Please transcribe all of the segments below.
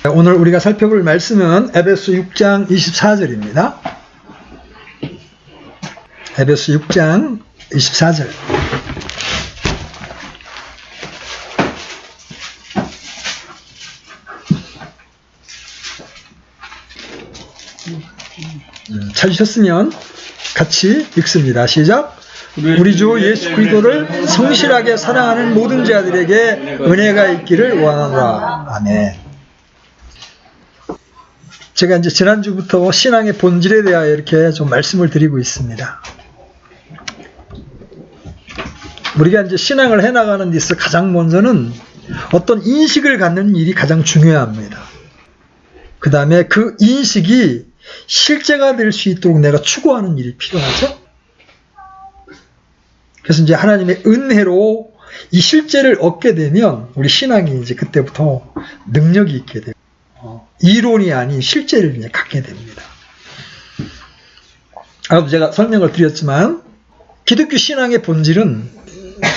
오늘 우리가 살펴볼 말씀은 에베소 6장 24절입니다. 에베소 6장 24절. 찾으셨으면 같이 읽습니다. 시작. 우리 주 예수 그리스도를 성실하게 사랑하는 모든 자들에게 은혜가 있기를 원하노라. 아멘. 제가 이제 지난주부터 신앙의 본질에 대하여 이렇게 좀 말씀을 드리고 있습니다. 우리가 이제 신앙을 해나가는 데 있어 가장 먼저는 어떤 인식을 갖는 일이 가장 중요합니다. 그 다음에 그 인식이 실제가 될 수 있도록 내가 추구하는 일이 필요하죠. 그래서 이제 하나님의 은혜로 이 실제를 얻게 되면 우리 신앙이 이제 그때부터 능력이 있게 돼요. 이론이 아닌 실제를 이제 갖게 됩니다. 아까도 제가 설명을 드렸지만 기독교 신앙의 본질은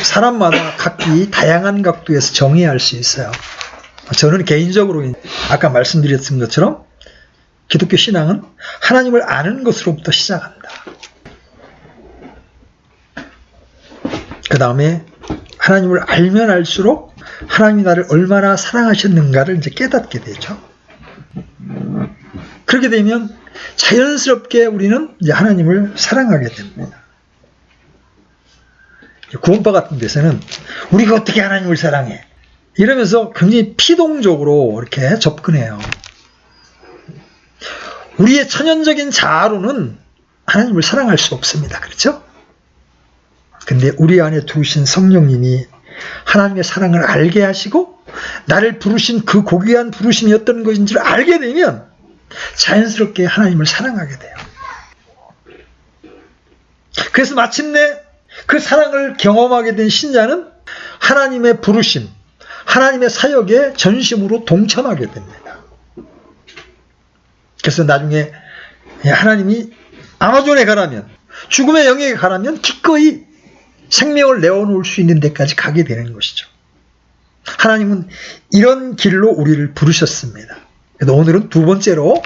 사람마다 각기 다양한 각도에서 정의할 수 있어요. 저는 개인적으로 아까 말씀드렸던 것처럼 기독교 신앙은 하나님을 아는 것으로부터 시작한다. 그 다음에 하나님을 알면 알수록 하나님이 나를 얼마나 사랑하셨는가를 이제 깨닫게 되죠. 그렇게 되면 자연스럽게 우리는 이제 하나님을 사랑하게 됩니다. 구원파 같은 데서는 우리가 어떻게 하나님을 사랑해? 이러면서 굉장히 피동적으로 이렇게 접근해요. 우리의 천연적인 자아로는 하나님을 사랑할 수 없습니다. 그렇죠? 근데 우리 안에 두신 성령님이 하나님의 사랑을 알게 하시고 나를 부르신 그 고귀한 부르심이 어떤 것인지를 알게 되면 자연스럽게 하나님을 사랑하게 돼요. 그래서 마침내 그 사랑을 경험하게 된 신자는 하나님의 부르심, 하나님의 사역에 전심으로 동참하게 됩니다. 그래서 나중에 하나님이 아마존에 가라면, 죽음의 영역에 가라면 기꺼이 생명을 내어놓을 수 있는 데까지 가게 되는 것이죠. 하나님은 이런 길로 우리를 부르셨습니다. 오늘은 두 번째로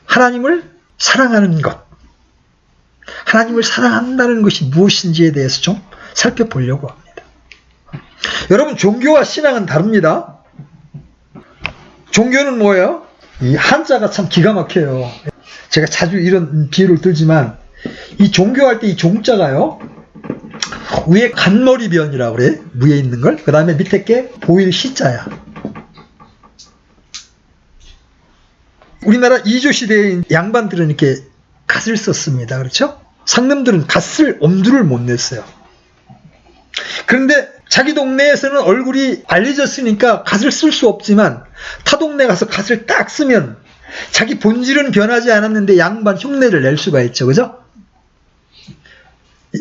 하나님을 사랑하는 것, 하나님을 사랑한다는 것이 무엇인지에 대해서 좀 살펴보려고 합니다. 여러분, 종교와 신앙은 다릅니다. 종교는 뭐예요? 이 한자가 참 기가 막혀요. 제가 자주 이런 비유를 들지만 이 종교할 때 이 종자가요, 위에 간머리변이라고 그래, 위에 있는 걸. 그 다음에 밑에 게 보일 시자야. 우리나라 이조 시대의 양반들은 이렇게 갓을 썼습니다. 그렇죠? 상놈들은 갓을 엄두를 못 냈어요. 그런데 자기 동네에서는 얼굴이 알려졌으니까 갓을 쓸 수 없지만 타 동네 가서 갓을 딱 쓰면 자기 본질은 변하지 않았는데 양반 흉내를 낼 수가 있죠. 그죠?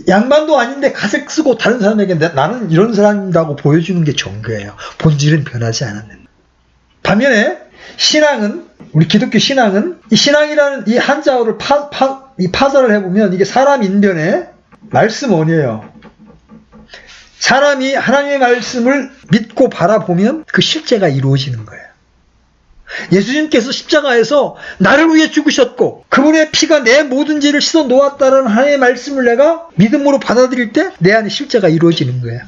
양반도 아닌데 갓을 쓰고 다른 사람에게 나는 이런 사람이라고 보여주는 게 종교예요. 본질은 변하지 않았는데. 반면에 신앙은, 우리 기독교 신앙은 이 신앙이라는 이 한자어를 파설을 해보면 이게 사람 인변의 말씀원이에요. 사람이 하나님의 말씀을 믿고 바라보면 그 실제가 이루어지는 거예요. 예수님께서 십자가에서 나를 위해 죽으셨고 그분의 피가 내 모든 죄를 씻어 놓았다는 하나님의 말씀을 내가 믿음으로 받아들일 때 내 안에 실제가 이루어지는 거예요.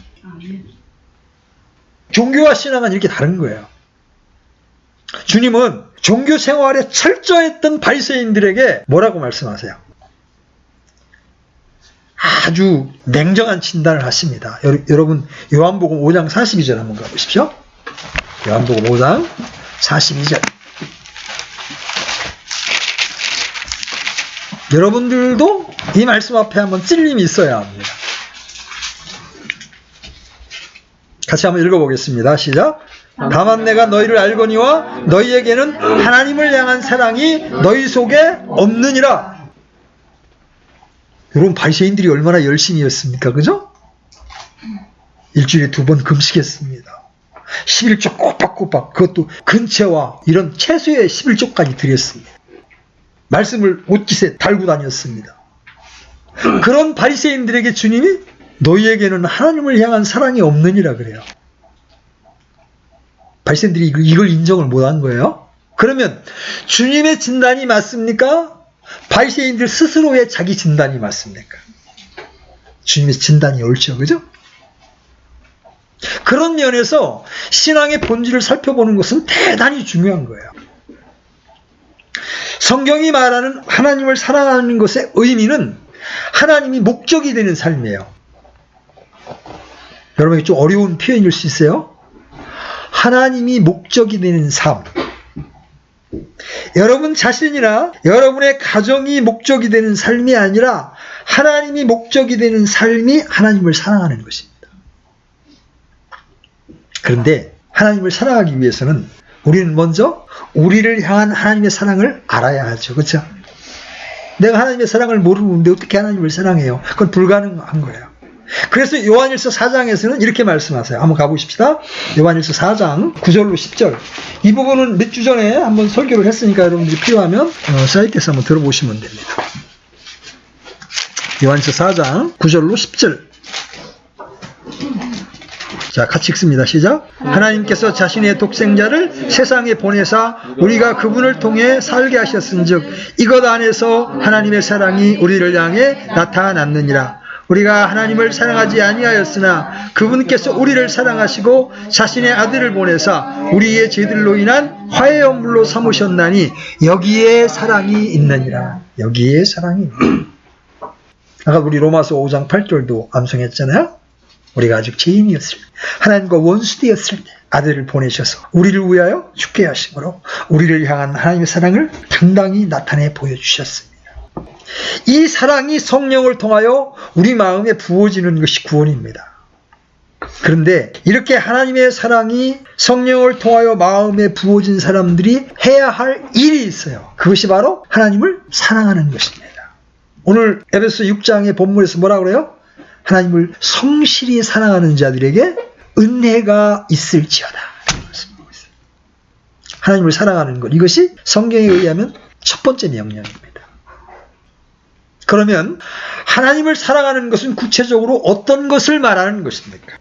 종교와 신앙은 이렇게 다른 거예요. 주님은 종교 생활에 철저했던 바리새인들에게 뭐라고 말씀하세요? 아주 냉정한 진단을 하십니다. 여러분, 요한복음 5장 42절 한번 가보십시오. 요한복음 5장 42절. 여러분들도 이 말씀 앞에 한번 찔림이 있어야 합니다. 같이 한번 읽어보겠습니다. 시작. 다만 내가 너희를 알거니와 너희에게는 하나님을 향한 사랑이 너희 속에 없느니라. 여러분, 바리새인들이 얼마나 열심히 했습니까? 그죠? 일주일에 2번 금식했습니다. 11조 꼬박꼬박, 그것도 근체와 이런 채소의 11조까지 드렸습니다. 말씀을 옷깃에 달고 다녔습니다. 그런 바리새인들에게 주님이 너희에게는 하나님을 향한 사랑이 없느니라 그래요. 바리새인들이 이걸 인정을 못한 거예요. 그러면 주님의 진단이 맞습니까? 바리새인들 스스로의 자기 진단이 맞습니까? 주님의 진단이 옳죠, 그죠? 그런 면에서 신앙의 본질을 살펴보는 것은 대단히 중요한 거예요. 성경이 말하는 하나님을 사랑하는 것의 의미는 하나님이 목적이 되는 삶이에요. 여러분에게 좀 어려운 표현일 수 있어요. 하나님이 목적이 되는 삶. 여러분 자신이나 여러분의 가정이 목적이 되는 삶이 아니라 하나님이 목적이 되는 삶이 하나님을 사랑하는 것입니다. 그런데 하나님을 사랑하기 위해서는 우리는 먼저 우리를 향한 하나님의 사랑을 알아야 하죠. 그렇죠? 내가 하나님의 사랑을 모르는데 어떻게 하나님을 사랑해요? 그건 불가능한 거예요. 그래서 요한일서 4장에서는 이렇게 말씀하세요. 한번 가보십시다. 요한일서 4장 9절로 10절. 이 부분은 몇 주 전에 한번 설교를 했으니까 여러분들이 필요하면 사이트에서 한번 들어보시면 됩니다. 요한일서 4장 9절로 10절. 자, 같이 읽습니다. 시작. 하나님께서 자신의 독생자를 세상에 보내사 우리가 그분을 통해 살게 하셨은즉 이것 안에서 하나님의 사랑이 우리를 향해 나타났느니라. 우리가 하나님을 사랑하지 아니하였으나 그분께서 우리를 사랑하시고 자신의 아들을 보내사 우리의 죄들로 인한 화해연물로 삼으셨나니 여기에 사랑이 있느니라. 여기에 사랑이 있느니라. 아까 우리 로마서 5장 8절도 암송했잖아요. 우리가 아직 죄인이었을 때, 하나님과 원수되었을 때 아들을 보내셔서 우리를 위하여 죽게 하심으로 우리를 향한 하나님의 사랑을 당당히 나타내 보여주셨습니다. 이 사랑이 성령을 통하여 우리 마음에 부어지는 것이 구원입니다. 그런데 이렇게 하나님의 사랑이 성령을 통하여 마음에 부어진 사람들이 해야 할 일이 있어요. 그것이 바로 하나님을 사랑하는 것입니다. 오늘 에베소 6장의 본문에서 뭐라고 그래요? 하나님을 성실히 사랑하는 자들에게 은혜가 있을지어다. 하나님을 사랑하는 것, 이것이 성경에 의하면 첫 번째 명령입니다. 그러면 하나님을 사랑하는 것은 구체적으로 어떤 것을 말하는 것입니까?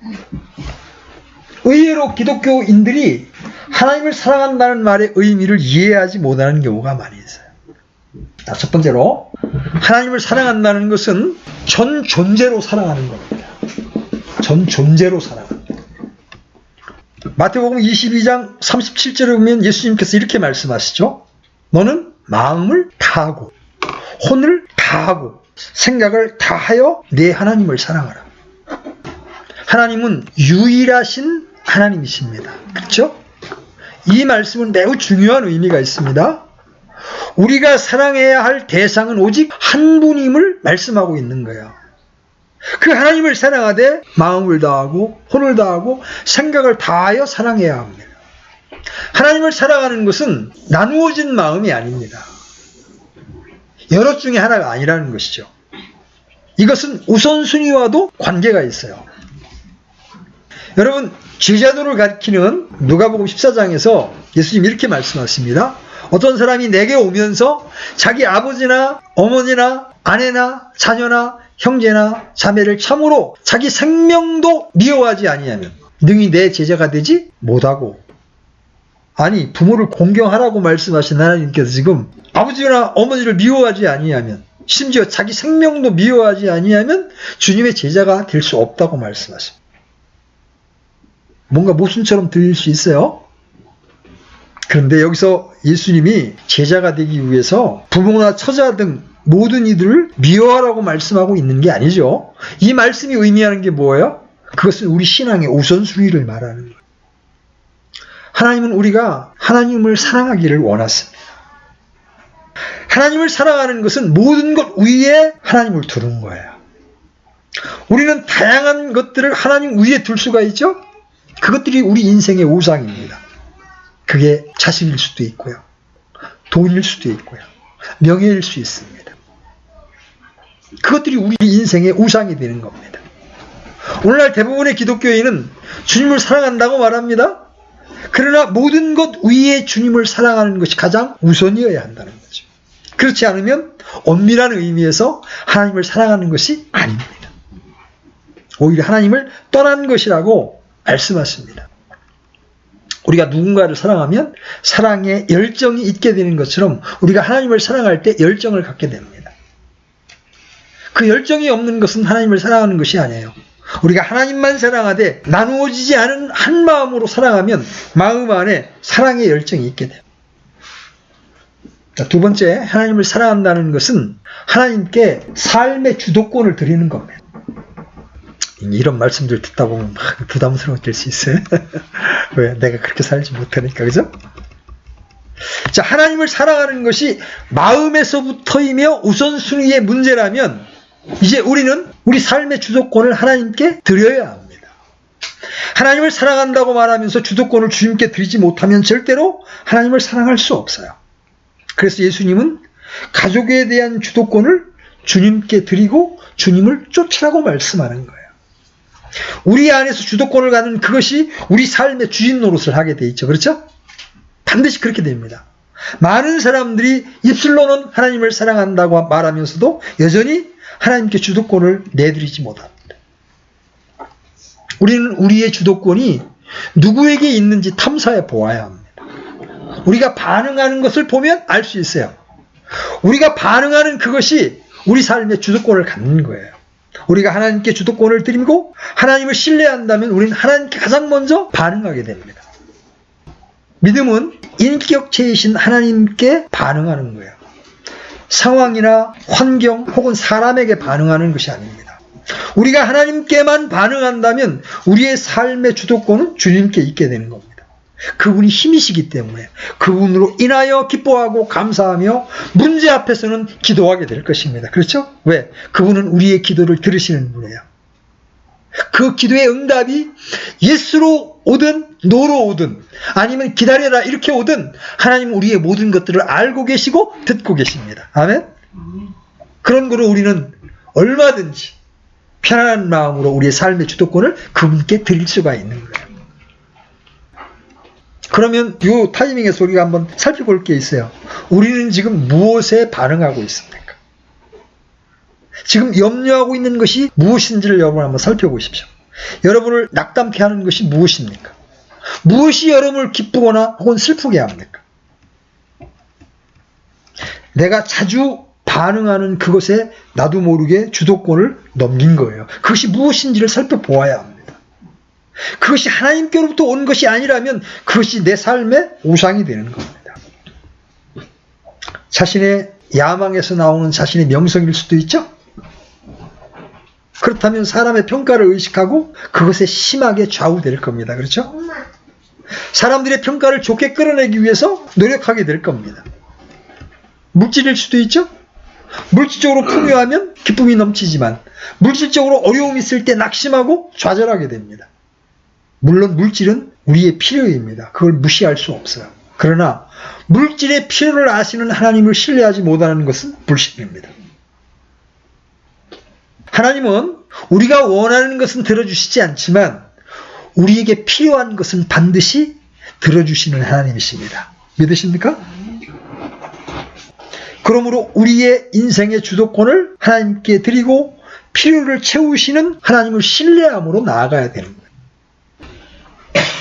의외로 기독교인들이 하나님을 사랑한다는 말의 의미를 이해하지 못하는 경우가 많이 있어요. 첫 번째로 하나님을 사랑한다는 것은 전 존재로 사랑하는 겁니다. 전 존재로 사랑하는 겁니다. 마태복음 22장 37절에 보면 예수님께서 이렇게 말씀하시죠. 너는 마음을 다하고 혼을 다하고 생각을 다하여 내 하나님을 사랑하라. 하나님은 유일하신 하나님이십니다. 그렇죠? 이 말씀은 매우 중요한 의미가 있습니다. 우리가 사랑해야 할 대상은 오직 한 분임을 말씀하고 있는 거예요. 그 하나님을 사랑하되 마음을 다하고 혼을 다하고 생각을 다하여 사랑해야 합니다. 하나님을 사랑하는 것은 나누어진 마음이 아닙니다. 여럿 중에 하나가 아니라는 것이죠. 이것은 우선순위와도 관계가 있어요. 여러분, 제자도를 가리키는 누가복음 14장에서 예수님이 이렇게 말씀하십니다. 어떤 사람이 내게 오면서 자기 아버지나 어머니나 아내나 자녀나 형제나 자매를 참으로 자기 생명도 미워하지 아니하면 능히 내 제자가 되지 못하고. 아니, 부모를 공경하라고 말씀하신 하나님께서 지금 아버지나 어머니를 미워하지 아니하면, 심지어 자기 생명도 미워하지 아니하면 주님의 제자가 될 수 없다고 말씀하십니다. 뭔가 모순처럼 들릴 수 있어요. 그런데 여기서 예수님이 제자가 되기 위해서 부모나 처자 등 모든 이들을 미워하라고 말씀하고 있는 게 아니죠. 이 말씀이 의미하는 게 뭐예요? 그것은 우리 신앙의 우선순위를 말하는 거예요. 하나님은 우리가 하나님을 사랑하기를 원하십니다. 하나님을 사랑하는 것은 모든 것 위에 하나님을 두는 거예요. 우리는 다양한 것들을 하나님 위에 둘 수가 있죠? 그것들이 우리 인생의 우상입니다. 그게 자식일 수도 있고요. 돈일 수도 있고요. 명예일 수 있습니다. 그것들이 우리 인생의 우상이 되는 겁니다. 오늘날 대부분의 기독교인은 주님을 사랑한다고 말합니다. 그러나 모든 것 위에 주님을 사랑하는 것이 가장 우선이어야 한다는 거죠. 그렇지 않으면 엄밀한 의미에서 하나님을 사랑하는 것이 아닙니다. 오히려 하나님을 떠난 것이라고 말씀하십니다. 우리가 누군가를 사랑하면 사랑에 열정이 있게 되는 것처럼 우리가 하나님을 사랑할 때 열정을 갖게 됩니다. 그 열정이 없는 것은 하나님을 사랑하는 것이 아니에요. 우리가 하나님만 사랑하되 나누어지지 않은 한 마음으로 사랑하면 마음 안에 사랑의 열정이 있게 돼요. 두 번째, 하나님을 사랑한다는 것은 하나님께 삶의 주도권을 드리는 겁니다. 이런 말씀들 듣다 보면 막 부담스러워질 수 있어요. 왜? 내가 그렇게 살지 못하니까, 그죠? 자, 하나님을 사랑하는 것이 마음에서부터이며 우선순위의 문제라면 이제 우리는 우리 삶의 주도권을 하나님께 드려야 합니다. 하나님을 사랑한다고 말하면서 주도권을 주님께 드리지 못하면 절대로 하나님을 사랑할 수 없어요. 그래서 예수님은 가족에 대한 주도권을 주님께 드리고 주님을 쫓으라고 말씀하는 거예요. 우리 안에서 주도권을 갖는 그것이 우리 삶의 주인 노릇을 하게 돼 있죠. 그렇죠? 반드시 그렇게 됩니다. 많은 사람들이 입술로는 하나님을 사랑한다고 말하면서도 여전히 하나님께 주도권을 내드리지 못합니다. 우리는 우리의 주도권이 누구에게 있는지 탐사해 보아야 합니다. 우리가 반응하는 것을 보면 알 수 있어요. 우리가 반응하는 그것이 우리 삶의 주도권을 갖는 거예요. 우리가 하나님께 주도권을 드리고 하나님을 신뢰한다면 우리는 하나님께 가장 먼저 반응하게 됩니다. 믿음은 인격체이신 하나님께 반응하는 거예요. 상황이나 환경 혹은 사람에게 반응하는 것이 아닙니다. 우리가 하나님께만 반응한다면 우리의 삶의 주도권은 주님께 있게 되는 겁니다. 그분이 힘이시기 때문에 그분으로 인하여 기뻐하고 감사하며 문제 앞에서는 기도하게 될 것입니다. 그렇죠? 왜? 그분은 우리의 기도를 들으시는 분이에요. 그 기도의 응답이 예스로 오든 노로 오든 아니면 기다려라 이렇게 오든 하나님은 우리의 모든 것들을 알고 계시고 듣고 계십니다. 아멘? 그런 거로 우리는 얼마든지 편안한 마음으로 우리의 삶의 주도권을 그분께 드릴 수가 있는 거예요. 그러면 이 타이밍에서 우리가 한번 살펴볼 게 있어요. 우리는 지금 무엇에 반응하고 있습니까? 지금 염려하고 있는 것이 무엇인지를 여러분 한번 살펴보십시오. 여러분을 낙담케 하는 것이 무엇입니까? 무엇이 여러분을 기쁘거나 혹은 슬프게 합니까? 내가 자주 반응하는 그것에 나도 모르게 주도권을 넘긴 거예요. 그것이 무엇인지를 살펴보아야 합니다. 그것이 하나님께로부터 온 것이 아니라면 그것이 내 삶의 우상이 되는 겁니다. 자신의 야망에서 나오는 자신의 명성일 수도 있죠. 그렇다면 사람의 평가를 의식하고 그것에 심하게 좌우될 겁니다. 그렇죠? 사람들의 평가를 좋게 끌어내기 위해서 노력하게 될 겁니다. 물질일 수도 있죠. 물질적으로 풍요하면 기쁨이 넘치지만 물질적으로 어려움이 있을 때 낙심하고 좌절하게 됩니다. 물론 물질은 우리의 필요입니다. 그걸 무시할 수 없어요. 그러나 물질의 필요를 아시는 하나님을 신뢰하지 못하는 것은 불신입니다. 하나님은 우리가 원하는 것은 들어주시지 않지만 우리에게 필요한 것은 반드시 들어주시는 하나님이십니다. 믿으십니까? 그러므로 우리의 인생의 주도권을 하나님께 드리고 필요를 채우시는 하나님을 신뢰함으로 나아가야 되는 거예요.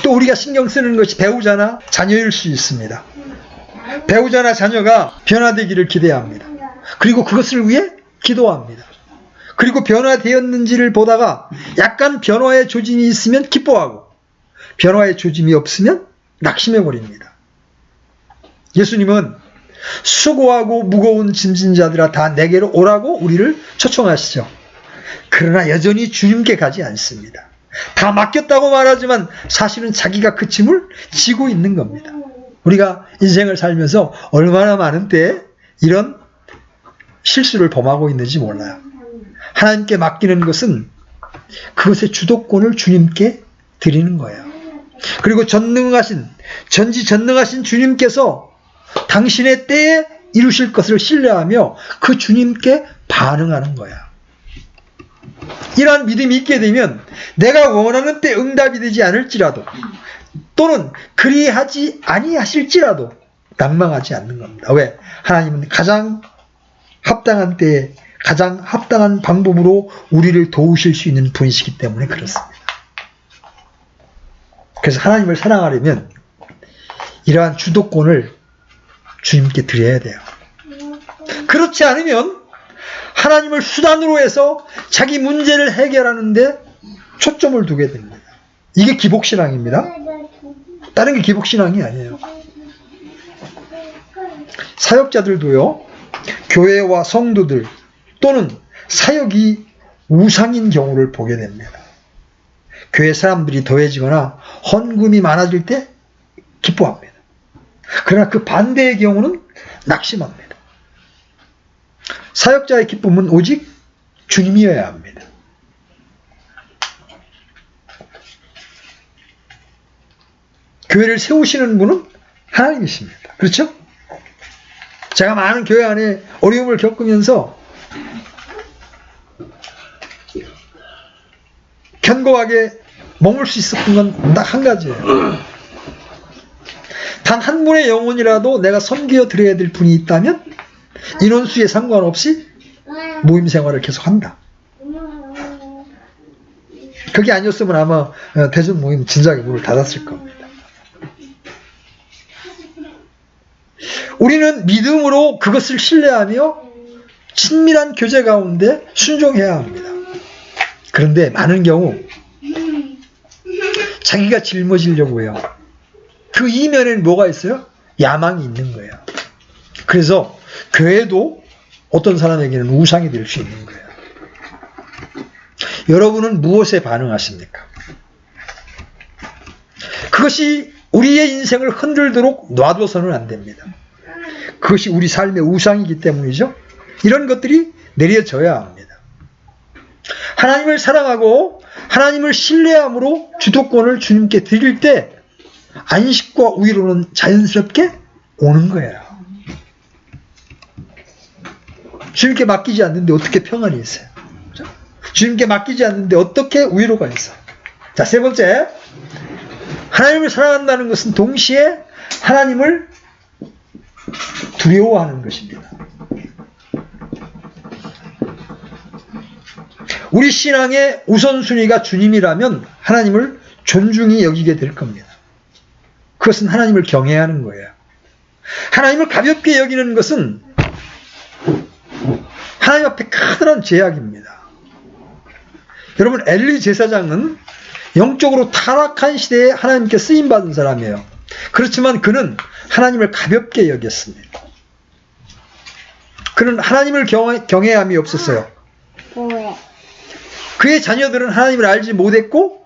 또 우리가 신경 쓰는 것이 배우자나 자녀일 수 있습니다. 배우자나 자녀가 변화되기를 기대합니다. 그리고 그것을 위해 기도합니다. 그리고 변화되었는지를 보다가 약간 변화의 조짐이 있으면 기뻐하고 변화의 조짐이 없으면 낙심해버립니다. 예수님은 수고하고 무거운 짐진 자들아 다 내게로 오라고 우리를 초청하시죠. 그러나 여전히 주님께 가지 않습니다. 다 맡겼다고 말하지만 사실은 자기가 그 짐을 지고 있는 겁니다. 우리가 인생을 살면서 얼마나 많은 때에 이런 실수를 범하고 있는지 몰라요. 하나님께 맡기는 것은 그것의 주도권을 주님께 드리는 거예요. 그리고 전지전능하신 주님께서 당신의 때에 이루실 것을 신뢰하며 그 주님께 반응하는 거야. 이러한 믿음이 있게 되면 내가 원하는 때 응답이 되지 않을지라도 또는 그리하지 아니하실지라도 난망하지 않는 겁니다. 왜? 하나님은 가장 합당한 때에 가장 합당한 방법으로 우리를 도우실 수 있는 분이시기 때문에 그렇습니다. 그래서 하나님을 사랑하려면 이러한 주도권을 주님께 드려야 돼요. 그렇지 않으면 하나님을 수단으로 해서 자기 문제를 해결하는데 초점을 두게 됩니다. 이게 기복신앙입니다. 다른 게 기복신앙이 아니에요. 사역자들도요, 교회와 성도들 또는 사역이 우상인 경우를 보게 됩니다. 교회 사람들이 더해지거나 헌금이 많아질 때 기뻐합니다. 그러나 그 반대의 경우는 낙심합니다. 사역자의 기쁨은 오직 주님이어야 합니다. 교회를 세우시는 분은 하나님이십니다. 그렇죠? 제가 많은 교회 안에 어려움을 겪으면서 견고하게 머물 수 있었던 건 딱 한 가지예요. 단 한 분의 영혼이라도 내가 섬겨 드려야 될 분이 있다면 인원수에 상관없이 모임 생활을 계속한다. 그게 아니었으면 아마 대전 모임 진작에 문을 닫았을 겁니다. 우리는 믿음으로 그것을 신뢰하며 친밀한 교제 가운데 순종해야 합니다. 그런데 많은 경우 자기가 짊어지려고 해요. 그 이면에는 뭐가 있어요? 야망이 있는 거예요. 그래서 교회도 어떤 사람에게는 우상이 될 수 있는 거예요. 여러분은 무엇에 반응하십니까? 그것이 우리의 인생을 흔들도록 놔둬서는 안 됩니다. 그것이 우리 삶의 우상이기 때문이죠. 이런 것들이 내려져야 합니다. 하나님을 사랑하고 하나님을 신뢰함으로 주도권을 주님께 드릴 때 안식과 위로는 자연스럽게 오는 거예요. 주님께 맡기지 않는데 어떻게 평안이 있어요? 주님께 맡기지 않는데 어떻게 위로가 있어요? 자, 세 번째, 하나님을 사랑한다는 것은 동시에 하나님을 두려워하는 것입니다. 우리 신앙의 우선순위가 주님이라면 하나님을 존중히 여기게 될 겁니다. 그것은 하나님을 경외하는 거예요. 하나님을 가볍게 여기는 것은 하나님 앞에 커다란 죄악입니다. 여러분, 엘리 제사장은 영적으로 타락한 시대에 하나님께 쓰임받은 사람이에요. 그렇지만 그는 하나님을 가볍게 여겼습니다. 그는 하나님을 경외함이 없었어요. 그의 자녀들은 하나님을 알지 못했고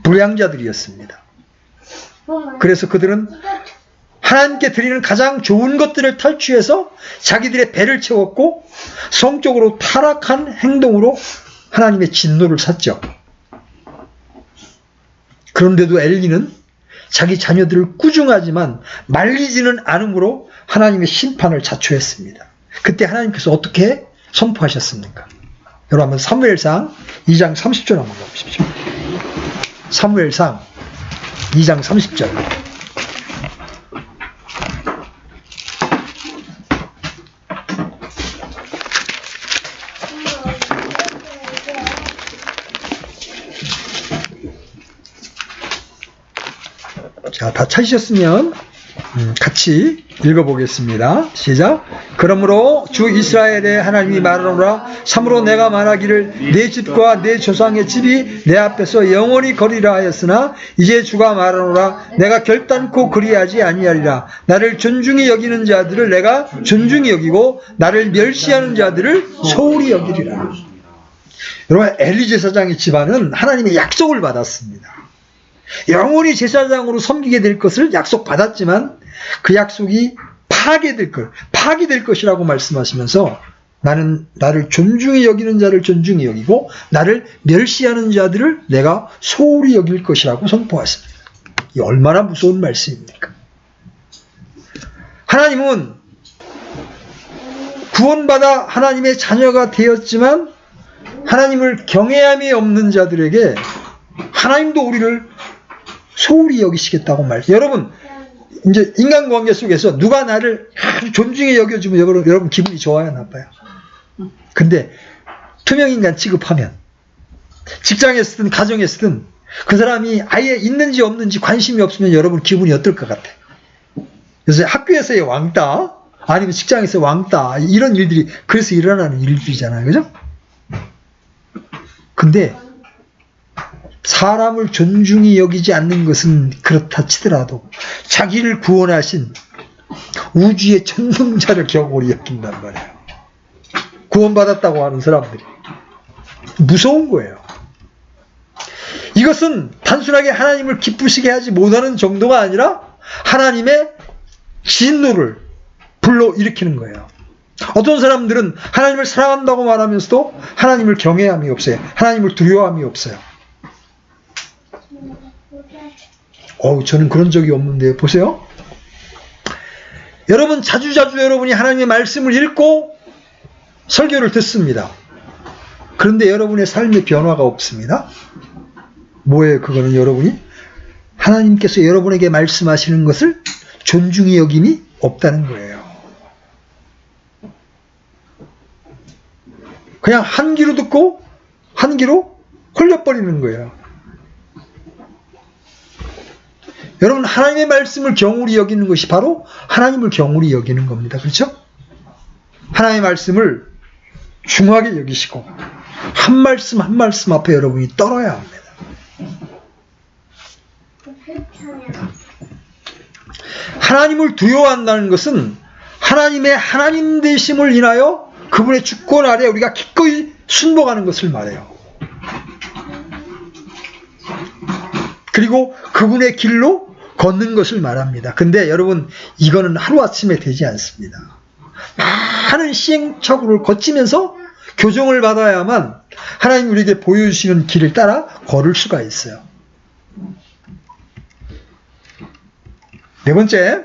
불량자들이었습니다. 그래서 그들은 하나님께 드리는 가장 좋은 것들을 탈취해서 자기들의 배를 채웠고 성적으로 타락한 행동으로 하나님의 진노를 샀죠. 그런데도 엘리는 자기 자녀들을 꾸중하지만 말리지는 않음으로 하나님의 심판을 자초했습니다. 그때 하나님께서 어떻게 선포하셨습니까? 여러분 한번 사무엘상 2장 30절 한번 보십시오. 사무엘상 2장 30절. 자, 다 찾으셨으면 같이 읽어보겠습니다. 시작. 그러므로 주 이스라엘의 하나님이 말하노라. 참으로 내가 말하기를 내 집과 내 조상의 집이 내 앞에서 영원히 거리라 하였으나 이제 주가 말하노라. 내가 결단코 그리하지 아니하리라. 나를 존중히 여기는 자들을 내가 존중히 여기고 나를 멸시하는 자들을 소홀히 여기리라. 여러분, 엘리 제사장의 집안은 하나님의 약속을 받았습니다. 영원히 제사장으로 섬기게 될 것을 약속받았지만 그 약속이 파기될 것이라고 말씀하시면서 나를 존중히 여기는 자를 존중히 여기고 나를 멸시하는 자들을 내가 소홀히 여길 것이라고 선포하십니다. 이 얼마나 무서운 말씀입니까? 하나님은 구원받아 하나님의 자녀가 되었지만 하나님을 경외함이 없는 자들에게 하나님도 우리를 소홀히 여기시겠다고 말해요. 여러분, 이제 인간관계 속에서 누가 나를 아주 존중히 여겨주면 여러분 기분이 좋아요, 나빠요? 근데 투명인간 취급하면 직장에서든 가정에서든 그 사람이 아예 있는지 없는지 관심이 없으면 여러분 기분이 어떨 것 같아요? 요새 학교에서의 왕따, 아니면 직장에서 왕따, 이런 일들이 그래서 일어나는 일들이잖아요. 그죠? 근데 사람을 존중히 여기지 않는 것은 그렇다 치더라도 자기를 구원하신 우주의 전능자를 경홀히 여긴단 말이에요. 구원받았다고 하는 사람들이. 무서운 거예요. 이것은 단순하게 하나님을 기쁘시게 하지 못하는 정도가 아니라 하나님의 진노를 불러일으키는 거예요. 어떤 사람들은 하나님을 사랑한다고 말하면서도 하나님을 경외함이 없어요. 하나님을 두려워함이 없어요. 저는 그런 적이 없는데 보세요. 여러분 자주자주 여러분이 하나님의 말씀을 읽고 설교를 듣습니다. 그런데 여러분의 삶의 변화가 없습니다. 뭐예요? 그거는 여러분이 하나님께서 여러분에게 말씀하시는 것을 존중히 여김이 없다는 거예요. 그냥 한 귀로 듣고 한 귀로 흘려버리는 거예요. 여러분 하나님의 말씀을 경홀히 여기는 것이 바로 하나님을 경홀히 여기는 겁니다. 그렇죠? 하나님의 말씀을 중하게 여기시고 한 말씀 한 말씀 앞에 여러분이 떨어야 합니다. 하나님을 두려워한다는 것은 하나님의 하나님 되심을 인하여 그분의 주권 아래 우리가 기꺼이 순복하는 것을 말해요. 그리고 그분의 길로 걷는 것을 말합니다. 근데 여러분 이거는 하루아침에 되지 않습니다. 많은 시행착오를 거치면서 교정을 받아야만 하나님 우리에게 보여주시는 길을 따라 걸을 수가 있어요. 네 번째,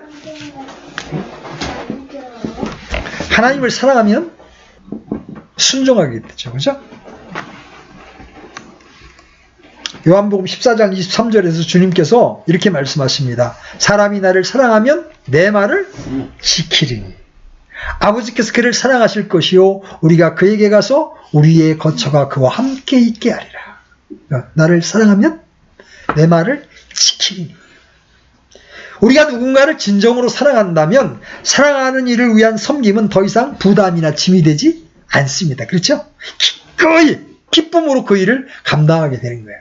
하나님을 사랑하면 순종하게 되죠. 그죠? 요한복음 14장 23절에서 주님께서 이렇게 말씀하십니다. 사람이 나를 사랑하면 내 말을 지키리니 아버지께서 그를 사랑하실 것이요 우리가 그에게 가서 우리의 거처가 그와 함께 있게 하리라. 나를 사랑하면 내 말을 지키리니. 우리가 누군가를 진정으로 사랑한다면 사랑하는 이를 위한 섬김은 더 이상 부담이나 짐이 되지 않습니다. 그렇죠? 기꺼이 기쁨으로 그 일을 감당하게 되는 거예요.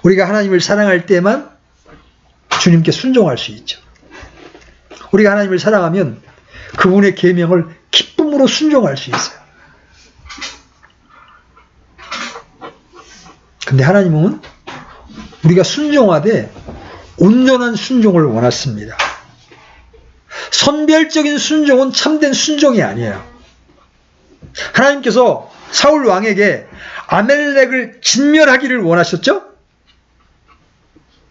우리가 하나님을 사랑할 때만 주님께 순종할 수 있죠. 우리가 하나님을 사랑하면 그분의 계명을 기쁨으로 순종할 수 있어요. 근데 하나님은 우리가 순종하되 온전한 순종을 원하십니다. 선별적인 순종은 참된 순종이 아니에요. 하나님께서 사울 왕에게 아멜렉을 진멸하기를 원하셨죠?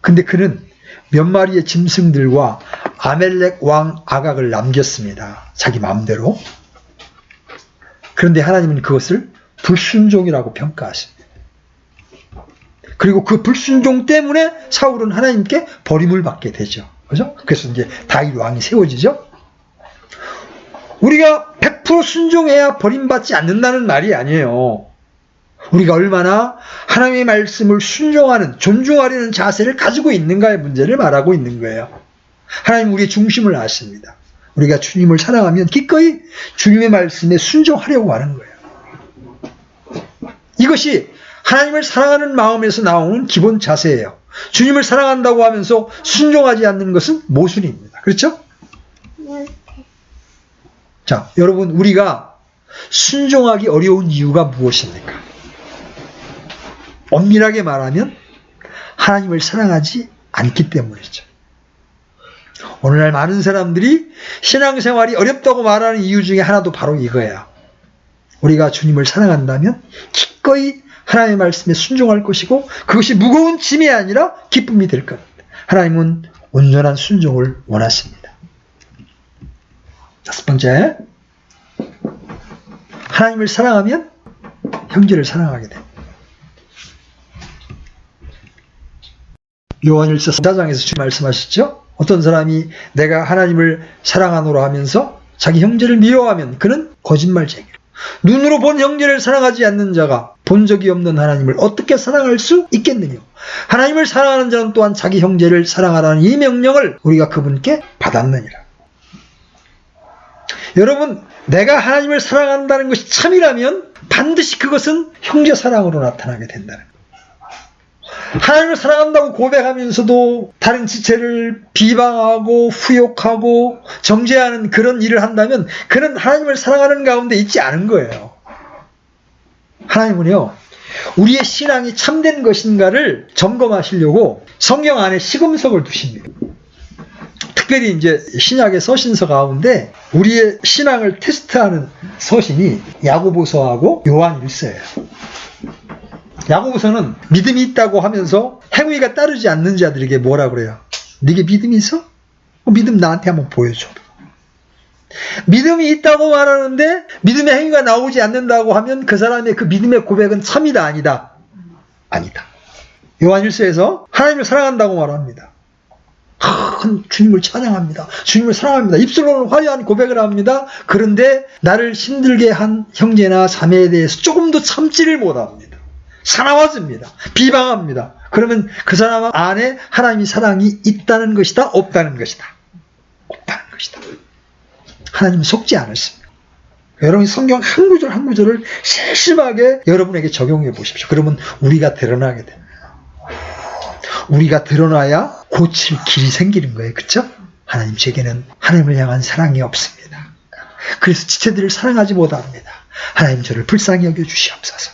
근데 그는 몇 마리의 짐승들과 아멜렉 왕 아각을 남겼습니다. 자기 마음대로. 그런데 하나님은 그것을 불순종이라고 평가하십니다. 그리고 그 불순종 때문에 사울은 하나님께 버림을 받게 되죠. 그죠? 그래서 이제 다윗 왕이 세워지죠. 우리가 100% 순종해야 버림받지 않는다는 말이 아니에요. 우리가 얼마나 하나님의 말씀을 순종하는, 존중하려는 자세를 가지고 있는가의 문제를 말하고 있는 거예요. 하나님 우리의 중심을 아십니다. 우리가 주님을 사랑하면 기꺼이 주님의 말씀에 순종하려고 하는 거예요. 이것이 하나님을 사랑하는 마음에서 나오는 기본 자세예요. 주님을 사랑한다고 하면서 순종하지 않는 것은 모순입니다. 그렇죠? 자, 여러분 우리가 순종하기 어려운 이유가 무엇입니까? 엄밀하게 말하면 하나님을 사랑하지 않기 때문이죠. 오늘날 많은 사람들이 신앙생활이 어렵다고 말하는 이유 중에 하나도 바로 이거예요. 우리가 주님을 사랑한다면 기꺼이 하나님의 말씀에 순종할 것이고 그것이 무거운 짐이 아니라 기쁨이 될 겁니다. 하나님은 온전한 순종을 원하십니다. 다섯 번째, 하나님을 사랑하면 형제를 사랑하게 됩니다. 요한일서 4장에서 주님 말씀하셨죠? 어떤 사람이 내가 하나님을 사랑하노라 하면서 자기 형제를 미워하면 그는 거짓말쟁이라. 눈으로 본 형제를 사랑하지 않는 자가 본 적이 없는 하나님을 어떻게 사랑할 수 있겠느냐. 하나님을 사랑하는 자는 또한 자기 형제를 사랑하라는 이 명령을 우리가 그분께 받았느니라. 여러분, 내가 하나님을 사랑한다는 것이 참이라면 반드시 그것은 형제 사랑으로 나타나게 된다는 거예요. 하나님을 사랑한다고 고백하면서도 다른 지체를 비방하고 후욕하고 정죄하는 그런 일을 한다면 그는 하나님을 사랑하는 가운데 있지 않은 거예요. 하나님은요, 우리의 신앙이 참된 것인가를 점검하시려고 성경 안에 시금석을 두십니다. 특별히 이제 신약의 서신서 가운데 우리의 신앙을 테스트하는 서신이 야고보서하고 요한일서예요. 야고보서는 믿음이 있다고 하면서 행위가 따르지 않는 자들에게 뭐라 그래요? 네게 믿음이 있어? 믿음 나한테 한번 보여줘. 믿음이 있다고 말하는데 믿음의 행위가 나오지 않는다고 하면 그 사람의 그 믿음의 고백은 참이다 아니다? 아니다. 요한일서에서 하나님을 사랑한다고 말합니다. 주님을 찬양합니다. 주님을 사랑합니다. 입술로는 화려한 고백을 합니다. 그런데 나를 힘들게 한 형제나 자매에 대해서 조금도 참지를 못합니다. 사나워집니다. 비방합니다. 그러면 그 사람 안에 하나님의 사랑이 있다는 것이다? 없다는 것이다? 없다는 것이다. 하나님은 속지 않았습니다. 여러분 성경 한 구절 한 구절을 세심하게 여러분에게 적용해 보십시오. 그러면 우리가 드러나게 됩니다. 우리가 드러나야 고칠 길이 생기는 거예요. 그렇죠? 하나님 제게는 하나님을 향한 사랑이 없습니다. 그래서 지체들을 사랑하지 못합니다. 하나님 저를 불쌍히 여겨 주시옵소서.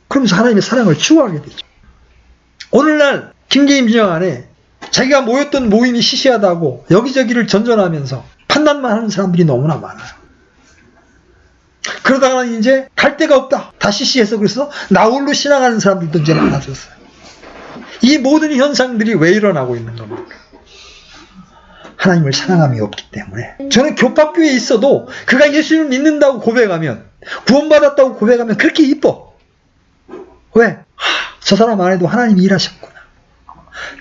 그러면서 하나님의 사랑을 추구하게 되죠. 오늘날 김계임 진영 안에 자기가 모였던 모임이 시시하다고 여기저기를 전전하면서 판단만 하는 사람들이 너무나 많아요. 그러다가 이제 갈 데가 없다. 다 시시해서 그래서 나홀로 신앙하는 사람들도 이제 많아졌어요. 이 모든 현상들이 왜 일어나고 있는 겁니까? 하나님을 사랑함이 없기 때문에. 저는 교파교회에 있어도 그가 예수님을 믿는다고 고백하면, 구원받았다고 고백하면 그렇게 이뻐. 왜? 저 사람 안에도 하나님이 일하셨구나.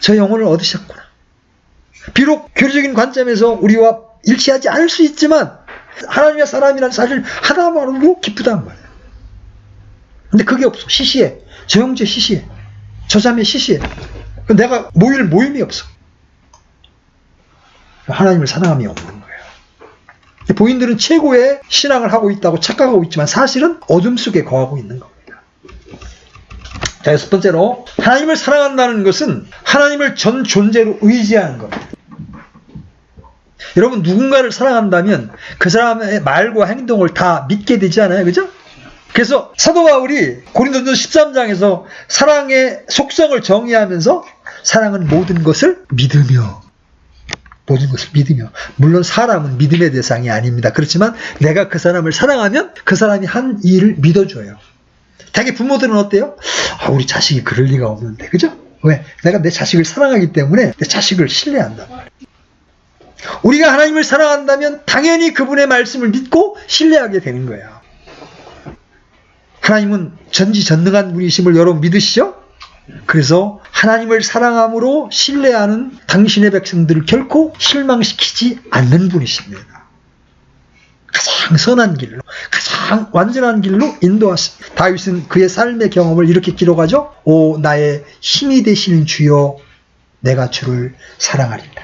저 영혼을 얻으셨구나. 비록 교리적인 관점에서 우리와 일치하지 않을 수 있지만 하나님의 사람이라는 사실 하나만으로도 기쁘단 말이에요. 근데 그게 없어. 시시해. 저 형제 시시해. 저 자매 시시해. 내가 모일 모임이 없어. 하나님을 사랑함이 없는 거예요. 본인들은 최고의 신앙을 하고 있다고 착각하고 있지만 사실은 어둠 속에 거하고 있는 겁니다. 자, 여섯 번째로 하나님을 사랑한다는 것은 하나님을 전 존재로 의지하는 겁니다. 여러분 누군가를 사랑한다면 그 사람의 말과 행동을 다 믿게 되지 않아요? 그죠? 그래서 사도 바울이 고린도전서 13장에서 사랑의 속성을 정의하면서 사랑은 모든 것을 믿으며, 모든 것을 믿으며, 물론 사람은 믿음의 대상이 아닙니다. 그렇지만 내가 그 사람을 사랑하면 그 사람이 한 일을 믿어줘요. 자기 부모들은 어때요? 우리 자식이 그럴 리가 없는데, 그죠? 왜? 내가 내 자식을 사랑하기 때문에 내 자식을 신뢰한단 말이에요. 우리가 하나님을 사랑한다면 당연히 그분의 말씀을 믿고 신뢰하게 되는 거예요. 하나님은 전지전능한 분이심을 여러분 믿으시죠? 그래서 하나님을 사랑함으로 신뢰하는 당신의 백성들을 결코 실망시키지 않는 분이십니다. 가장 선한 길로, 가장 완전한 길로 인도하십니다. 다윗은 그의 삶의 경험을 이렇게 기록하죠. 오 나의 힘이 되시는 주여, 내가 주를 사랑하리라.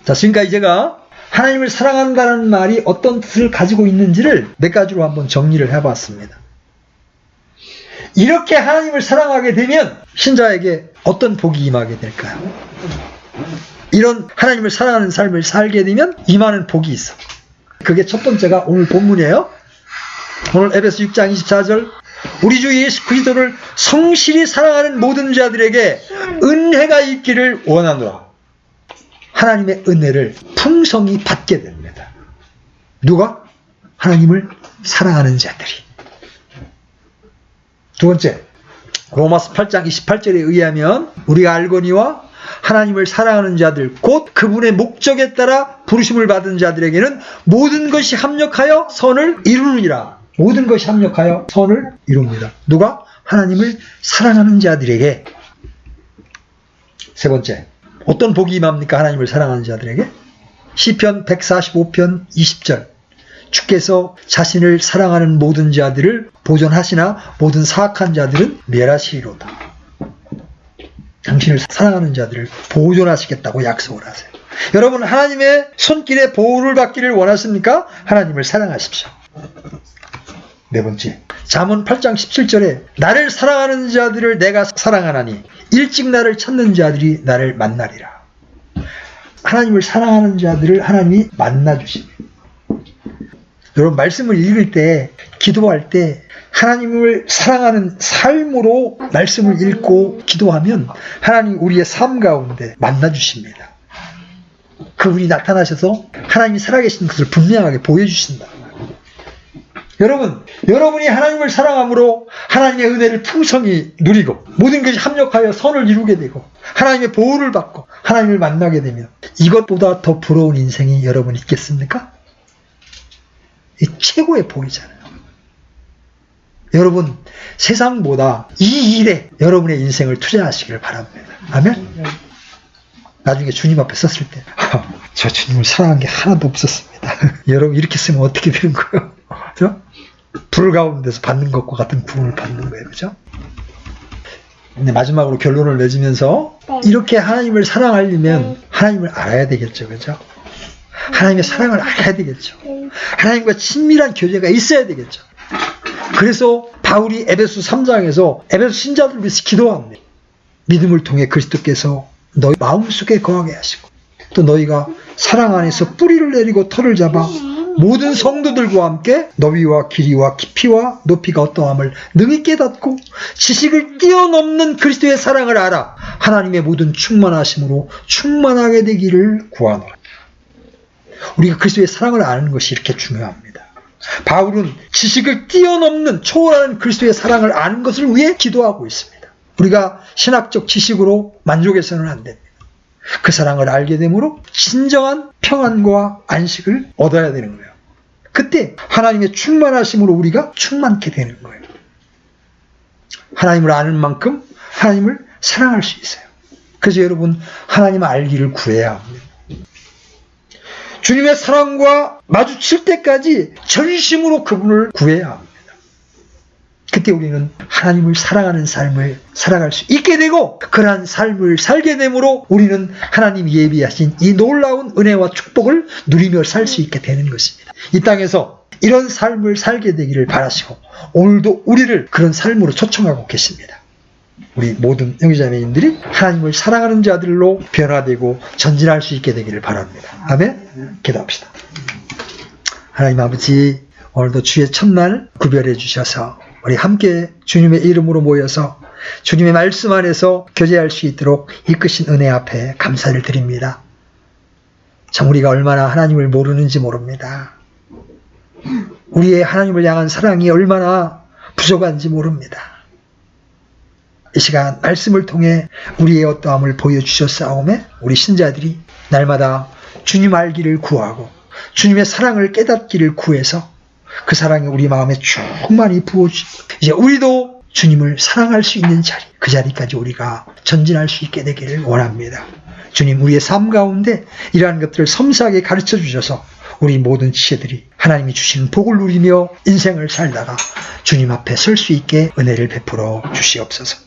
자, 지금까지 제가 하나님을 사랑한다는 말이 어떤 뜻을 가지고 있는지를 몇 가지로 한번 정리를 해봤습니다. 이렇게 하나님을 사랑하게 되면 신자에게 어떤 복이 임하게 될까요? 이런 하나님을 사랑하는 삶을 살게 되면 임하는 복이 있어. 그게 첫 번째가 오늘 본문이에요. 오늘 에베소 6장 24절 우리 주 예수 그리스도를 성실히 사랑하는 모든 자들에게 은혜가 있기를 원하노라. 하나님의 은혜를 풍성히 받게 됩니다. 누가? 하나님을 사랑하는 자들이. 두 번째, 로마서 8장 28절에 의하면 우리가 알거니와 하나님을 사랑하는 자들 곧 그분의 목적에 따라 부르심을 받은 자들에게는 모든 것이 합력하여 선을 이루느니라. 모든 것이 합력하여 선을 이룹니다. 누가? 하나님을 사랑하는 자들에게. 세 번째, 어떤 복이 임합니까? 하나님을 사랑하는 자들에게. 시편 145편 20절 주께서 자신을 사랑하는 모든 자들을 보존하시나 모든 사악한 자들은 멸하시리로다. 당신을 사랑하는 자들을 보존하시겠다고 약속을 하세요. 여러분, 하나님의 손길에 보호를 받기를 원하십니까? 하나님을 사랑하십시오. 네 번째, 잠언 8장 17절에 나를 사랑하는 자들을 내가 사랑하나니 일찍 나를 찾는 자들이 나를 만나리라. 하나님을 사랑하는 자들을 하나님이 만나주십니다. 여러분, 말씀을 읽을 때, 기도할 때 하나님을 사랑하는 삶으로 말씀을 읽고 기도하면 하나님 우리의 삶 가운데 만나주십니다. 그분이 나타나셔서 하나님이 살아계신 것을 분명하게 보여주신다. 여러분, 여러분이 하나님을 사랑함으로 하나님의 은혜를 풍성히 누리고 모든 것이 합력하여 선을 이루게 되고 하나님의 보호를 받고 하나님을 만나게 되면 이것보다 더 부러운 인생이 여러분 있겠습니까? 이 최고의 복이잖아요. 여러분, 세상보다 이 일에 여러분의 인생을 투자하시기를 바랍니다. 아멘? 나중에 주님 앞에 섰을 때 저 주님을 사랑한 게 하나도 없었습니다. 여러분, 이렇게 쓰면 어떻게 되는 거예요? 그죠? 불 가운데서 받는 것과 같은 구원을 받는 거예요. 그죠? 근데 마지막으로 결론을 맺으면서 이렇게 하나님을 사랑하려면 하나님을 알아야 되겠죠. 그죠? 하나님의 사랑을 알아야 되겠죠. 하나님과 친밀한 교제가 있어야 되겠죠. 그래서 바울이 에베소 3장에서 에베소 신자들을 위해서 기도합니다. 믿음을 통해 그리스도께서 너희 마음속에 거하게 하시고 또 너희가 사랑 안에서 뿌리를 내리고 털을 잡아 모든 성도들과 함께 너비와 길이와 깊이와 높이가 어떠함을 능히 깨닫고 지식을 뛰어넘는 그리스도의 사랑을 알아 하나님의 모든 충만하심으로 충만하게 되기를 구하노라. 우리가 그리스도의 사랑을 아는 것이 이렇게 중요합니다. 바울은 지식을 뛰어넘는 초월하는 그리스도의 사랑을 아는 것을 위해 기도하고 있습니다. 우리가 신학적 지식으로 만족해서는 안 됩니다. 그 사랑을 알게 되므로 진정한 평안과 안식을 얻어야 되는 거예요. 그때 하나님의 충만하심으로 우리가 충만케 되는 거예요. 하나님을 아는 만큼 하나님을 사랑할 수 있어요. 그래서 여러분, 하나님을 알기를 구해야 합니다. 주님의 사랑과 마주칠 때까지 전심으로 그분을 구해야 합니다. 그때 우리는 하나님을 사랑하는 삶을 살아갈 수 있게 되고 그러한 삶을 살게 되므로 우리는 하나님이 예비하신 이 놀라운 은혜와 축복을 누리며 살 수 있게 되는 것입니다. 이 땅에서 이런 삶을 살게 되기를 바라시고 오늘도 우리를 그런 삶으로 초청하고 계십니다. 우리 모든 형제자매님들이 하나님을 사랑하는 자들로 변화되고 전진할 수 있게 되기를 바랍니다. 아멘? 기도합시다. 하나님 아버지, 오늘도 주의 첫날 구별해 주셔서 우리 함께 주님의 이름으로 모여서 주님의 말씀 안에서 교제할 수 있도록 이끄신 은혜 앞에 감사를 드립니다. 참 우리가 얼마나 하나님을 모르는지 모릅니다. 우리의 하나님을 향한 사랑이 얼마나 부족한지 모릅니다. 이 시간 말씀을 통해 우리의 어떠함을 보여주셨사오매 우리 신자들이 날마다 주님 알기를 구하고 주님의 사랑을 깨닫기를 구해서 그 사랑이 우리 마음에 충만히 부어지고 이제 우리도 주님을 사랑할 수 있는 자리, 그 자리까지 우리가 전진할 수 있게 되기를 원합니다. 주님, 우리의 삶 가운데 이러한 것들을 섬세하게 가르쳐 주셔서 우리 모든 지체들이 하나님이 주시는 복을 누리며 인생을 살다가 주님 앞에 설 수 있게 은혜를 베풀어 주시옵소서.